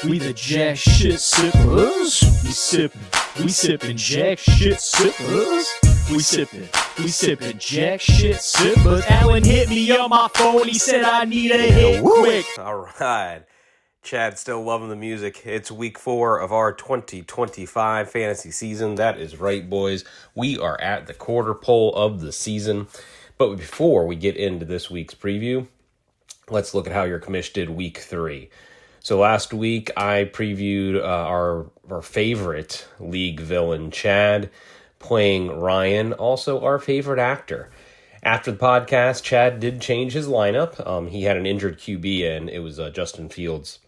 We the jack shit sippers. We sippin' jack shit sippers. We sippin' jack shit sippers. Alan hit me on my phone, he said I need a hit quick. All right. Chad still loving the music. It's week 4 of our 2025 fantasy season. That is right, boys. We are at the quarter pole of the season. But before we get into this week's preview, let's look at how your commish did week 3. So last week, I previewed our favorite league villain, Chad, playing Ryan, also our favorite actor. After the podcast, Chad did change his lineup. He had an injured QB, and it was Justin Fields.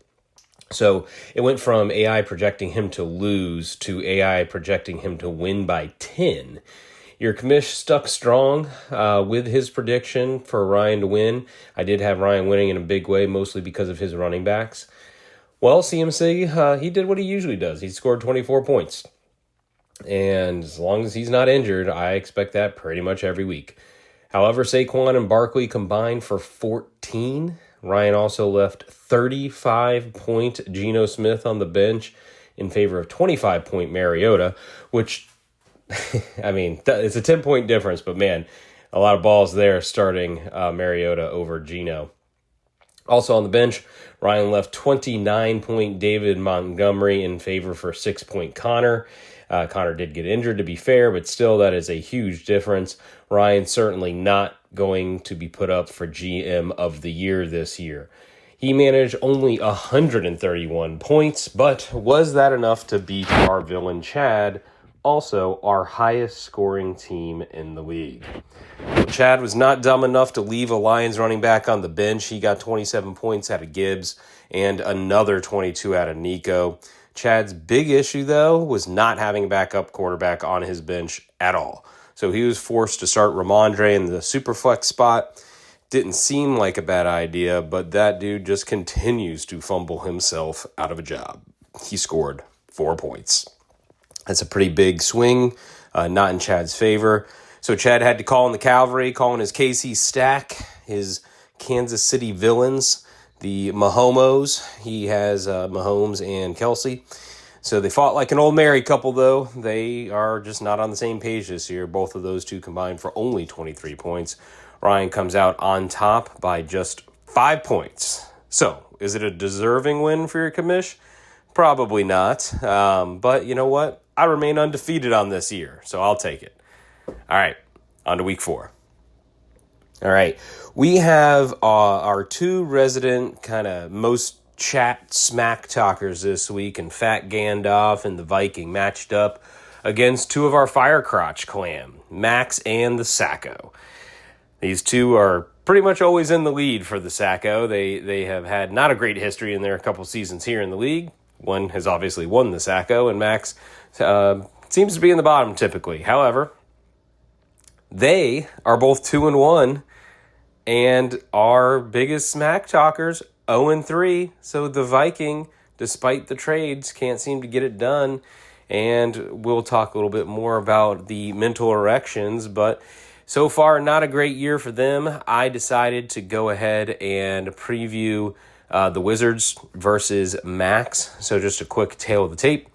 So it went from AI projecting him to lose to AI projecting him to win by 10. Your commish stuck strong with his prediction for Ryan to win. I did have Ryan winning in a big way, mostly because of his running backs. Well, CMC, he did what he usually does. He scored 24 points. And as long as he's not injured, I expect that pretty much every week. However, Saquon and Barkley combined for 14. Ryan also left 35-point Geno Smith on the bench in favor of 25-point Mariota, which, I mean, it's a 10-point difference, but man, a lot of balls there starting Mariota over Geno. Also on the bench, Ryan left 29-point David Montgomery in favor for 6-point Connor. Connor did get injured, to be fair, but still that is a huge difference. Ryan certainly not going to be put up for GM of the year this year. He managed only 131 points, but was that enough to beat our villain Chad, also our highest scoring team in the league? Chad was not dumb enough to leave a Lions running back on the bench. He got 27 points out of Gibbs and another 22 out of Nico. Chad's big issue, though, was not having a backup quarterback on his bench at all. So he was forced to start Ramondre in the superflex spot. Didn't seem like a bad idea, but that dude just continues to fumble himself out of a job. He scored 4 points. That's a pretty big swing, not in Chad's favor. So Chad had to call in the cavalry, calling his KC stack, his Kansas City villains, the Mahomos. He has Mahomes and Kelsey. So they fought like an old married couple, though. They are just not on the same page this year. Both of those two combined for only 23 points. Ryan comes out on top by just 5 points. So is it a deserving win for your commish? Probably not. But you know what? I remain undefeated on this year, so I'll take it. All right, on to week 4. All right, we have our two resident kind of most chat smack talkers this week, and Fat Gandalf and the Viking matched up against two of our Firecrotch clan, Max and the Sacco. These two are pretty much always in the lead for the Sacco. They have had not a great history in their couple seasons here in the league. One has obviously won the Sacco, and Max seems to be in the bottom typically. However, they are both 2-1, and our biggest smack talkers 0-3. So the Viking, despite the trades, can't seem to get it done. And we'll talk a little bit more about the mental erections, but so far not a great year for them. I decided to go ahead and preview the Wizards versus Max. So just a quick tail of the tape.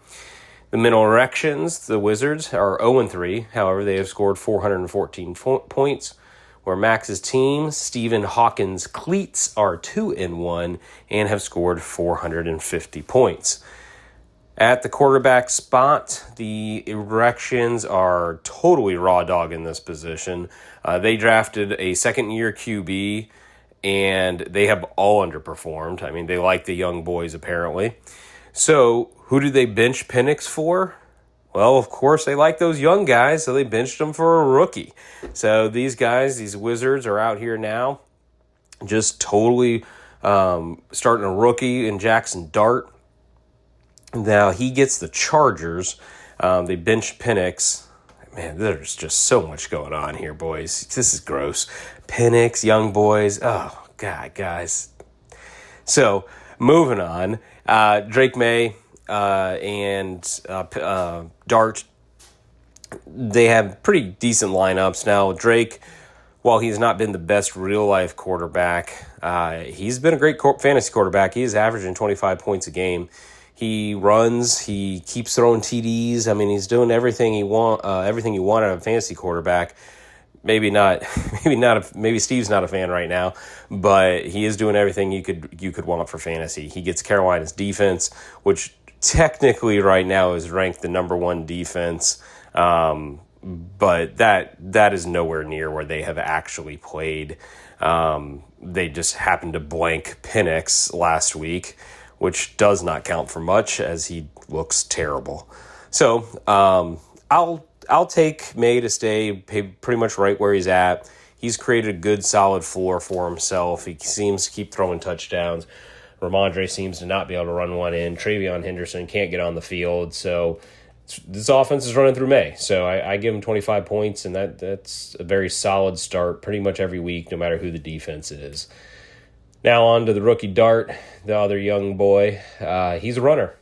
The mental erections, the Wizards, are 0-3. However, they have scored 414 points. Where Max's team, Stephen Hawkins' Cleats, are 2-1 and have scored 450 points. At the quarterback spot, the erections are totally raw dog in this position. They drafted a second-year QB, and they have all underperformed. I mean, they like the young boys, apparently. So, who do they bench Penix for? Well, of course, they like those young guys, so they benched them for a rookie. So these guys, these Wizards, are out here now just totally starting a rookie in Jackson Dart. Now, he gets the Chargers. They benched Penix. Man, there's just so much going on here, boys. This is gross. Penix, young boys. Oh, God, guys. So, moving on. Drake May and Dart, they have pretty decent lineups. Now, Drake while he's not been the best real-life quarterback, he's been a great fantasy quarterback. He is averaging 25 points a game. He runs. He keeps throwing TDs. I mean, he's doing everything you want out of a fantasy quarterback. Maybe not. Maybe Steve's not a fan right now, but he is doing everything you could want for fantasy. He gets Carolina's defense, which technically right now is ranked the number 1 defense. But that is nowhere near where they have actually played. They just happened to blank Penix last week, which does not count for much as he looks terrible. So I'll take May to stay pretty much right where he's at. He's created a good, solid floor for himself. He seems to keep throwing touchdowns. Ramondre seems to not be able to run one in. Travion Henderson can't get on the field. So this offense is running through May. So I give him 25 points, and that's a very solid start pretty much every week, no matter who the defense is. Now on to the rookie Dart, the other young boy. He's a runner.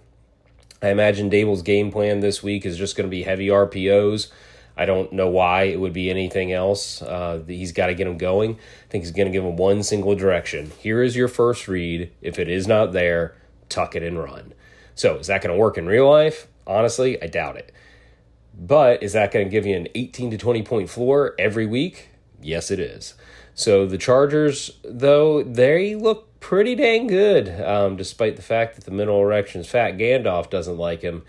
I imagine Dable's game plan this week is just going to be heavy RPOs. I don't know why it would be anything else. He's got to get him going. I think he's going to give him one single direction. Here is your first read. If it is not there, tuck it and run. So is that going to work in real life? Honestly, I doubt it. But is that going to give you an 18 to 20 point floor every week? Yes, it is. So the Chargers, though, they look pretty dang good, despite the fact that the middle erection's fat Gandalf doesn't like him.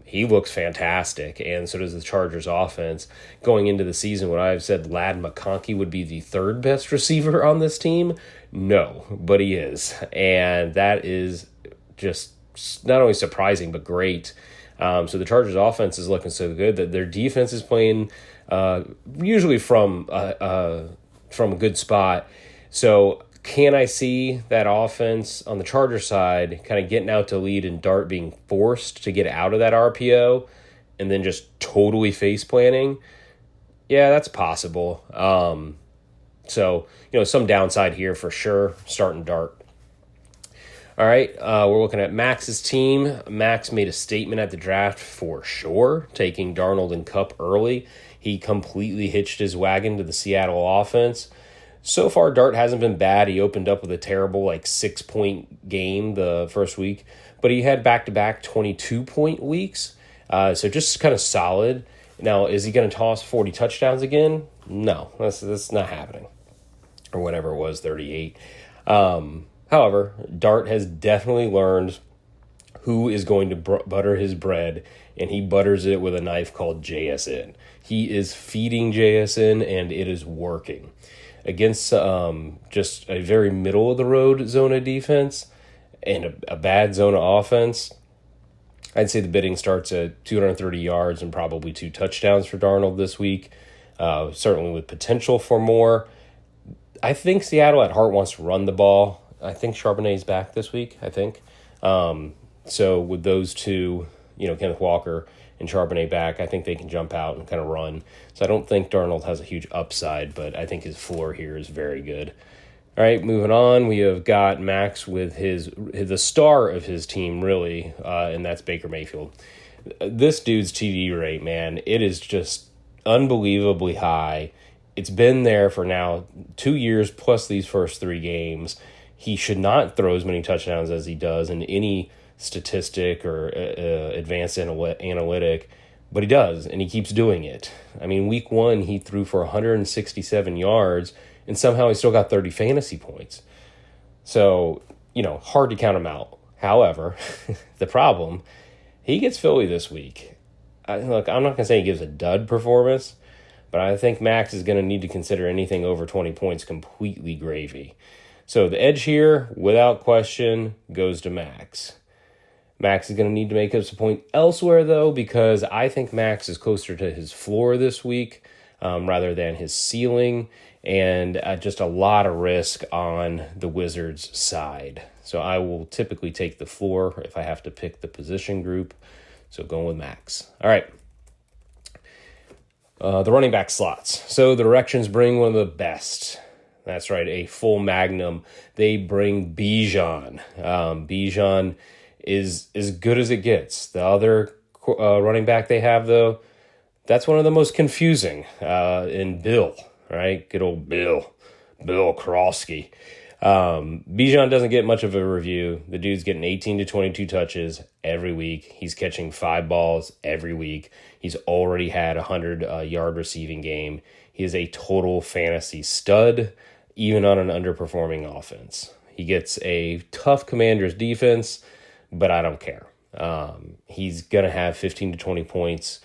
He looks fantastic, and so does the Chargers offense. Going into the season, when I've said Ladd McConkey would be the 3rd best receiver on this team, no, but he is. And that is just not only surprising, but great. So the Chargers offense is looking so good that their defense is playing usually from a good spot. So can I see that offense on the Charger side kind of getting out to lead and Dart being forced to get out of that RPO and then just totally face planning? Yeah, that's possible. So, some downside here for sure, starting Dart. All right, we're looking at Max's team. Max made a statement at the draft for sure, taking Darnold and Kupp early. He completely hitched his wagon to the Seattle offense. So far, Dart hasn't been bad. He opened up with a terrible 6-point game the first week, but he had back-to-back 22-point weeks, so just kind of solid. Now, is he going to toss 40 touchdowns again? No, that's not happening, or whatever it was, 38. However, Dart has definitely learned who is going to butter his bread, and he butters it with a knife called JSN. He is feeding JSN, and it is working. Against just a very middle-of-the-road Zona defense and a bad Zona offense, I'd say the bidding starts at 230 yards and probably 2 touchdowns for Darnold this week, certainly with potential for more. I think Seattle at heart wants to run the ball. I think Charbonnet's back this week, I think. So with those two, Kenneth Walker and Charbonnet back, I think they can jump out and kind of run. So I don't think Darnold has a huge upside, but I think his floor here is very good. All right, moving on, we have got Max with the star of his team, really, and that's Baker Mayfield. This dude's TD rate, man, it is just unbelievably high. It's been there for now 2 years plus these first 3 games. He should not throw as many touchdowns as he does in any statistic or advanced analytic, but he does, and he keeps doing it. I mean, week 1, he threw for 167 yards, and somehow he still got 30 fantasy points. So, hard to count him out. However, the problem, he gets Philly this week. Look, I'm not going to say he gives a dud performance, but I think Max is going to need to consider anything over 20 points completely gravy. So the edge here, without question, goes to Max. Max is going to need to make up some point elsewhere, though, because I think Max is closer to his floor this week rather than his ceiling, and just a lot of risk on the Wizards' side. So I will typically take the floor if I have to pick the position group. So going with Max. All right. The running back slots. So the Directions bring one of the best. That's right, a full magnum. They bring Bijan. Bijan is as good as it gets. The other running back they have, though, that's one of the most confusing in Bill. right? Good old Bill Krosky. Bijan doesn't get much of a review. The dude's getting 18 to 22 touches every week. He's catching 5 balls every week. He's already had a 100-yard receiving game. He is a total fantasy stud, even on an underperforming offense. He gets a tough Commanders defense, but I don't care. He's going to have 15 to 20 points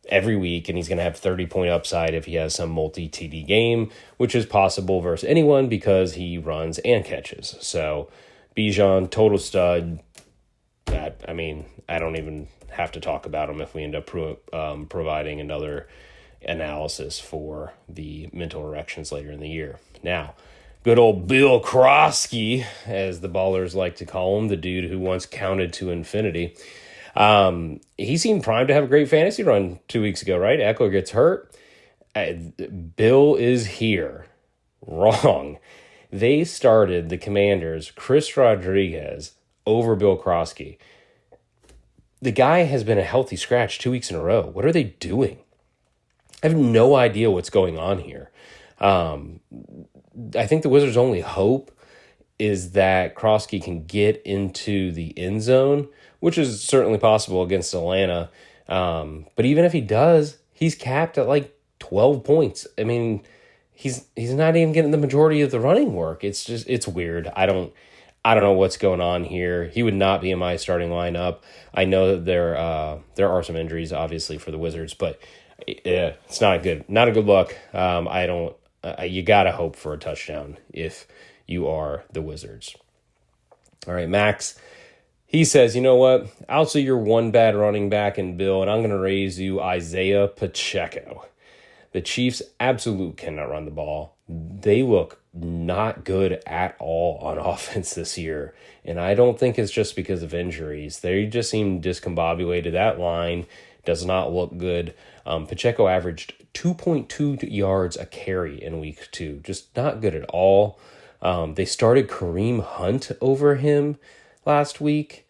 every week, and he's going to have 30-point upside if he has some multi-TD game, which is possible versus anyone because he runs and catches. So Bijan, total stud. I don't even have to talk about him if we end up providing another analysis for the mental erections later in the year. Now, good old Bill Krosky, as the ballers like to call him, the dude who once counted to infinity. He seemed primed to have a great fantasy run 2 weeks ago, right? Eckler gets hurt. Bill is here. Wrong. They started the Commanders, Chris Rodriguez, over Bill Krosky. The guy has been a healthy scratch 2 weeks in a row. What are they doing? I have no idea what's going on here. I think the Wizards' only hope is that Krosky can get into the end zone, which is certainly possible against Atlanta. But even if he does, he's capped at like 12 points. I mean, he's not even getting the majority of the running work. It's weird. I don't know what's going on here. He would not be in my starting lineup. I know that there are some injuries, obviously, for the Wizards, but it's not good look. You gotta hope for a touchdown if you are the Wizards. All right, Max. He says, you know what? I'll see your one bad running back in Bill, and I'm going to raise you Isaiah Pacheco. The Chiefs absolutely cannot run the ball. They look not good at all on offense this year, and I don't think it's just because of injuries. They just seem discombobulated. That line does not look good. Pacheco averaged 2.2 yards a carry in week 2. Just not good at all. They started Kareem Hunt over him last week.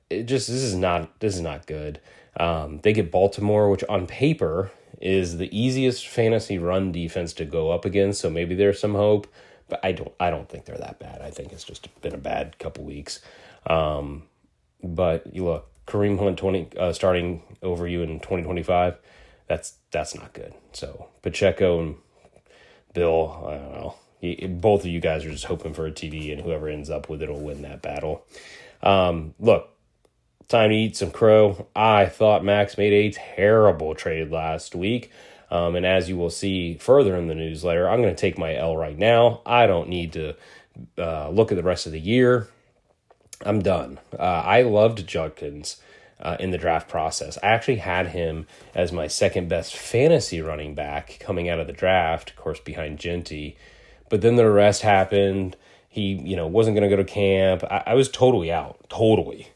This is not good. They get Baltimore, which on paper is the easiest fantasy run defense to go up against. So maybe there's some hope, but I don't think they're that bad. I think it's just been a bad couple weeks. But you look, Kareem Hunt starting over you in 2025. That's not good. So Pacheco and Bill, I don't know. Both of you guys are just hoping for a TD, and whoever ends up with it will win that battle. Look, time to eat some crow. I thought Max made a terrible trade last week. And as you will see further in the newsletter, I'm going to take my L right now. I don't need to look at the rest of the year. I'm done. I loved Judkins in the draft process. I actually had him as my second best fantasy running back coming out of the draft, of course, behind Genty. But then the arrest happened. He, wasn't going to go to camp. I was totally out, totally.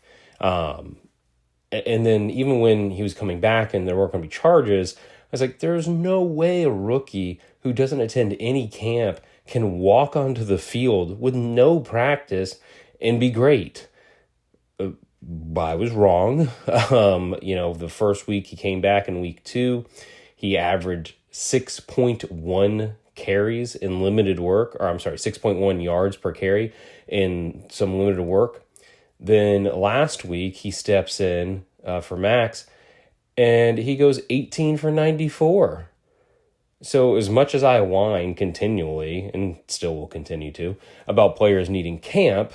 And then even when he was coming back and there weren't going to be charges, I was like, there's no way a rookie who doesn't attend any camp can walk onto the field with no practice and be great. I was wrong. The first week he came back in week 2, he averaged 6.1 carries in limited work, 6.1 yards per carry in some limited work. Then last week he steps in for Max and he goes 18 for 94. So as much as I whine continually, and still will continue to, about players needing camp,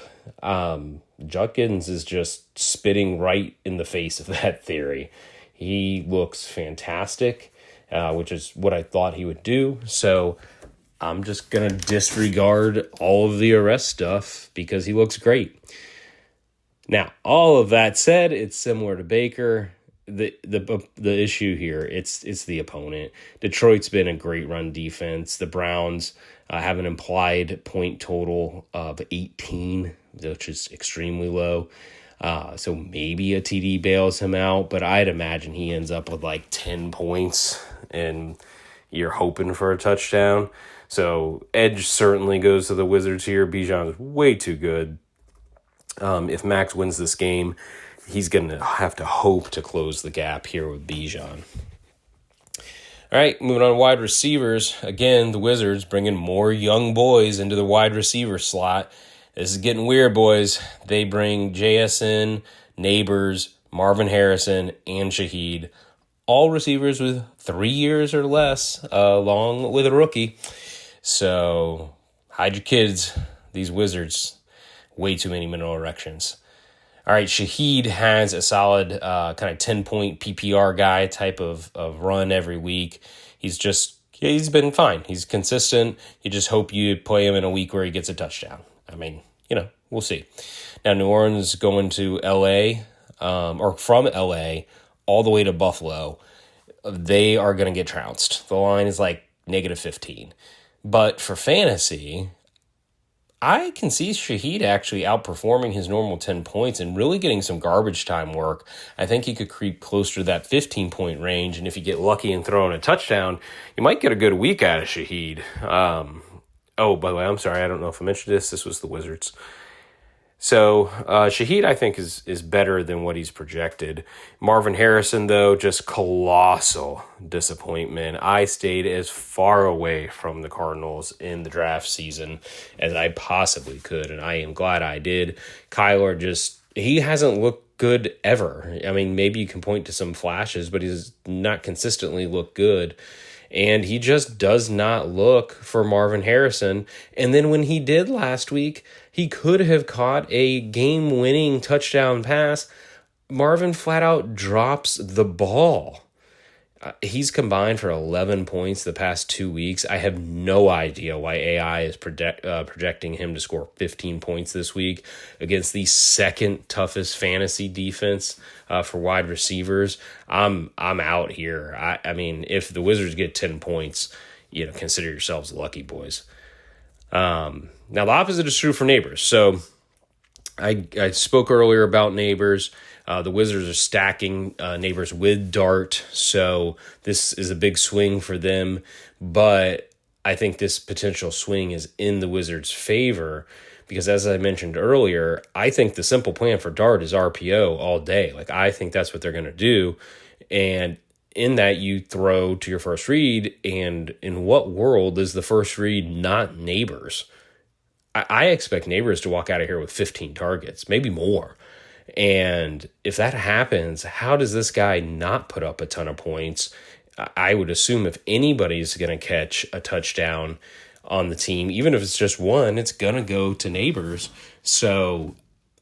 Judkins is just spitting right in the face of that theory. He looks fantastic, which is what I thought he would do. So I'm just going to disregard all of the arrest stuff because he looks great. Now, all of that said, it's similar to Baker. The issue here, it's the opponent. Detroit's been a great run defense. The Browns have an implied point total of 18, which is extremely low. So maybe a TD bails him out, but I'd imagine he ends up with like 10 points and you're hoping for a touchdown. So edge certainly goes to the Wizards here. Bijan's way too good. If Max wins this game, he's going to have to hope to close the gap here with Bijan. All right, moving on to wide receivers. Again, the Wizards bringing more young boys into the wide receiver slot. This is getting weird, boys. They bring JSN, Neighbors, Marvin Harrison, and Shaheed. All receivers with 3 years or less, along with a rookie. So, hide your kids. These Wizards, way too many mineral erections. All right, Shaheed has a solid kind of 10-point PPR guy type of run every week. He's been fine. He's consistent. You just hope you play him in a week where he gets a touchdown. I mean, we'll see. Now, New Orleans going to L.A., or from L.A. all the way to Buffalo. They are going to get trounced. The line is like -15. But for fantasy, I can see Shaheed actually outperforming his normal 10 points and really getting some garbage time work. I think he could creep closer to that 15-point range, and if you get lucky and throw in a touchdown, you might get a good week out of Shaheed. By the way, I'm sorry, I don't know if I mentioned this. This was the Wizards. So Shaheed, I think, is better than what he's projected. Marvin Harrison, though, just colossal disappointment. I stayed as far away from the Cardinals in the draft season as I possibly could, and I am glad I did. Kyler he hasn't looked good ever. I mean, maybe you can point to some flashes, but he's not consistently looked good. And he just does not look for Marvin Harrison. And then when he did last week, he could have caught a game-winning touchdown pass. Marvin flat out drops the ball. He's combined for 11 points the past 2 weeks. I have no idea why AI is projecting him to score 15 points this week against the second toughest fantasy defense for wide receivers. I'm out here. I mean, if the Wizards get 10 points, consider yourselves lucky, boys. Now, the opposite is true for Neighbors. So I spoke earlier about Neighbors. The Wizards are stacking Neighbors with Dart, so this is a big swing for them. But I think this potential swing is in the Wizards' favor because, as I mentioned earlier, I think the simple plan for Dart is RPO all day. Like, I think that's what they're going to do. And in that, you throw to your first read, and in what world is the first read not Neighbors? I expect Neighbors to walk out of here with 15 targets, maybe more. And if that happens, how does this guy not put up a ton of points? I would assume if anybody's going to catch a touchdown on the team, even if it's just one, it's going to go to Neighbors. So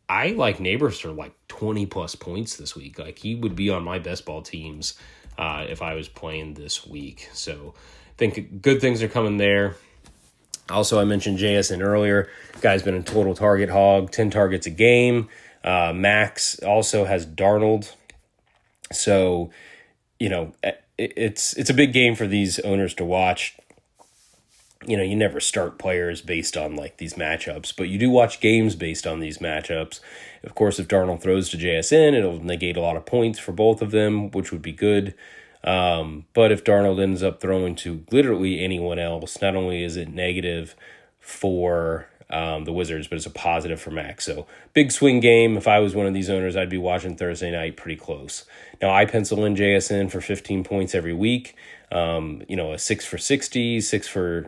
I like Neighbors for like 20 plus points this week. Like, he would be on my best ball teams if I was playing this week. So I think good things are coming there. Also, I mentioned JSN earlier. Guy's been a total target hog, 10 targets a game. Max also has Darnold. So, it's a big game for these owners to watch. You never start players based on like these matchups, but you do watch games based on these matchups. Of course, if Darnold throws to JSN, it'll negate a lot of points for both of them, which would be good. But if Darnold ends up throwing to literally anyone else, not only is it negative for the Wizards, but it's a positive for Max. So big swing game. If I was one of these owners, I'd be watching Thursday night pretty close. Now, I pencil in JSN for 15 points every week. A 6 for 60,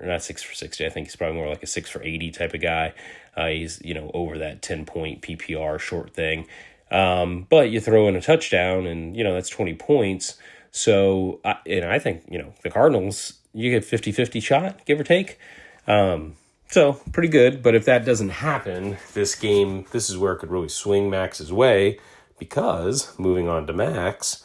not 6 for 60. I think he's probably more like a 6 for 80 type of guy. He's, over that 10-point PPR short thing. But you throw in a touchdown and, that's 20 points. So, I think, the Cardinals, you get 50-50 shot, give or take. So pretty good, but if that doesn't happen, this game, this is where it could really swing Max's way, because moving on to Max,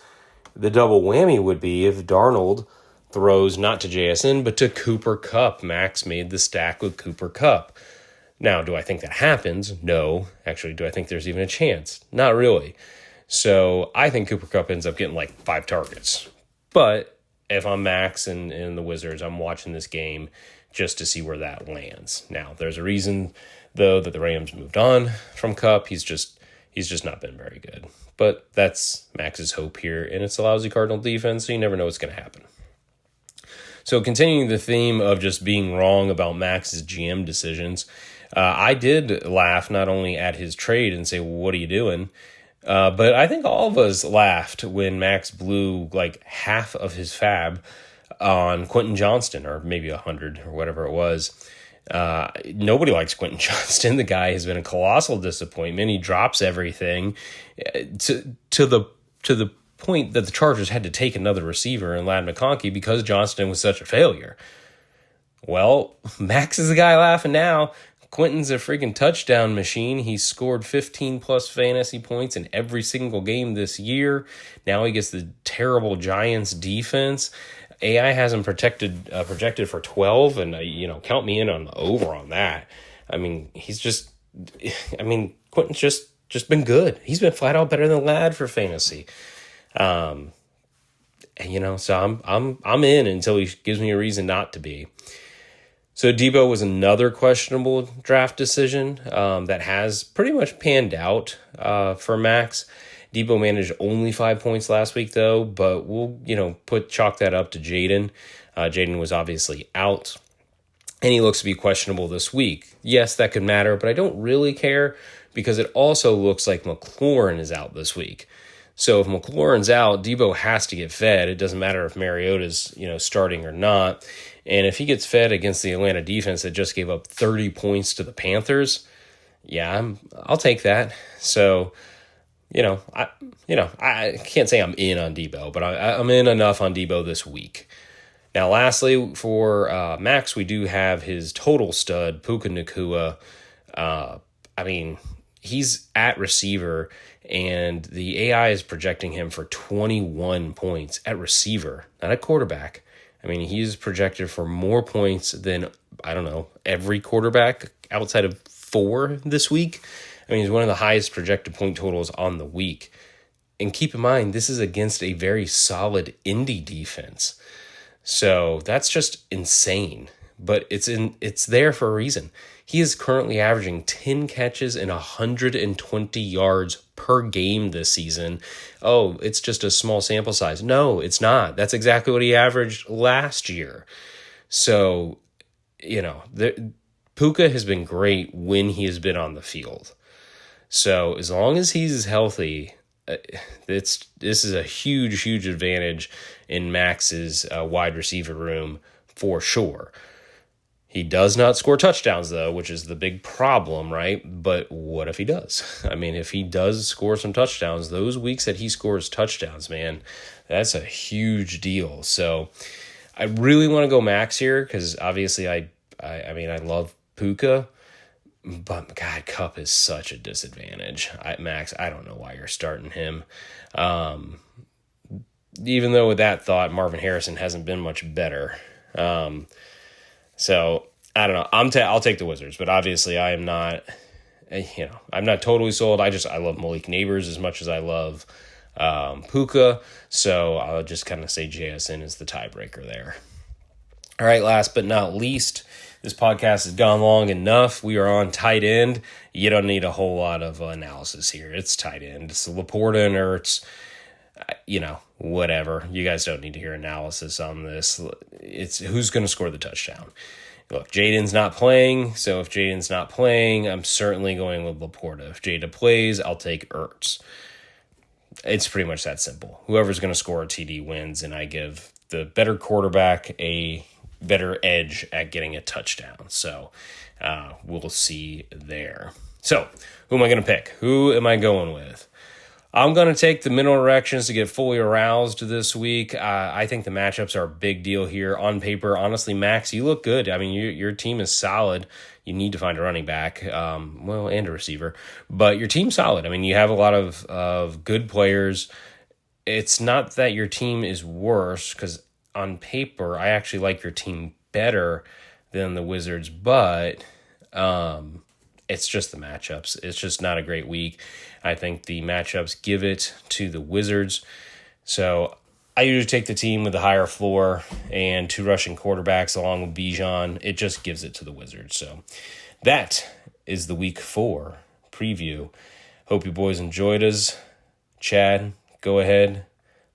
the double whammy would be if Darnold throws not to JSN, but to Cooper Kupp. Max made the stack with Cooper Kupp. Now, do I think that happens? No. Actually, do I think there's even a chance? Not really. So I think Cooper Kupp ends up getting like 5 targets. But if I'm Max and the Wizards, I'm watching this game just to see where that lands. Now, there's a reason, though, that the Rams moved on from Kupp. He's just not been very good. But that's Max's hope here, and it's a lousy Cardinal defense, so you never know what's going to happen. So continuing the theme of just being wrong about Max's GM decisions, I did laugh not only at his trade and say, well, what are you doing? But I think all of us laughed when Max blew like half of his fab on Quentin Johnston, or maybe 100 or whatever it was. Nobody likes Quentin Johnston. The guy has been a colossal disappointment. He drops everything to the point that the Chargers had to take another receiver in Ladd McConkey because Johnston was such a failure. Well, Max is the guy laughing now. Quentin's a freaking touchdown machine. He's scored 15-plus fantasy points in every single game this year. Now he gets the terrible Giants defense. AI has him projected for 12, and, count me in on the over on that. I mean, Quentin's just been good. He's been flat out better than Ladd for fantasy. So I'm in until he gives me a reason not to be. So Debo was another questionable draft decision that has pretty much panned out for Max. Debo managed only 5 points last week, though, but we'll, chalk that up to Jaden. Jaden was obviously out, and he looks to be questionable this week. Yes, that could matter, but I don't really care because it also looks like McLaurin is out this week. So if McLaurin's out, Debo has to get fed. It doesn't matter if Mariota's, starting or not. And if he gets fed against the Atlanta defense that just gave up 30 points to the Panthers, I'll take that. So, I can't say I'm in on Debo, but I'm in enough on Debo this week. Now, lastly, for Max, we do have his total stud, Puka Nacua. He's at receiver, and the AI is projecting him for 21 points at receiver, not at quarterback. He's projected for more points than, every quarterback outside of 4 this week. He's one of the highest projected point totals on the week. And keep in mind, this is against a very solid Indy defense. So that's just insane. But it's there for a reason. He is currently averaging 10 catches and 120 yards per game this season. Oh, it's just a small sample size. No, it's not. That's exactly what he averaged last year. So, Puka has been great when he has been on the field. So as long as he's healthy, this is a huge, huge advantage in Max's wide receiver room for sure. He does not score touchdowns, though, which is the big problem, right? But what if he does? If he does score some touchdowns, those weeks that he scores touchdowns, man, that's a huge deal. So I really want to go Max here because obviously I love Puka, but God, Kupp is such a disadvantage. Max, I don't know why you're starting him. Even though with that thought, Marvin Harrison hasn't been much better. So I don't know. I'll take the Wizards, but obviously I am not. I'm not totally sold. I love Malik Neighbors as much as I love Puka. So I'll just kind of say JSN is the tiebreaker there. All right. Last but not least, this podcast has gone long enough. We are on tight end. You don't need a whole lot of analysis here. It's tight end. It's Laporta and Ertz. Whatever. You guys don't need to hear analysis on this. It's who's going to score the touchdown. Look, Jaden's not playing, so if Jaden's not playing, I'm certainly going with Laporta. If Jada plays, I'll take Ertz. It's pretty much that simple. Whoever's going to score a TD wins, and I give the better quarterback a better edge at getting a touchdown. So we'll see there. So who am I going to pick? Who am I going with? I'm going to take the middle erections to get fully aroused this week. I think the matchups are a big deal here. On paper, honestly, Max, you look good. Your team is solid. You need to find a running back, and a receiver. But your team's solid. You have a lot of good players. It's not that your team is worse, because on paper, I actually like your team better than the Wizards, but it's just the matchups. It's just not a great week. I think the matchups give it to the Wizards. So I usually take the team with the higher floor and 2 rushing quarterbacks along with Bijan. It just gives it to the Wizards. So that is the week 4 preview. Hope you boys enjoyed us. Chad, go ahead.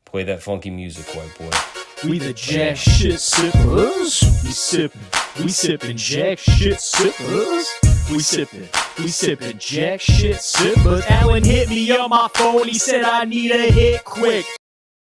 Play that funky music, white boy. We the jack shit sippers. We sippin' jack shit sippers. We sippin' jack shit sippers. Alan hit me on my phone. He said I need a hit quick.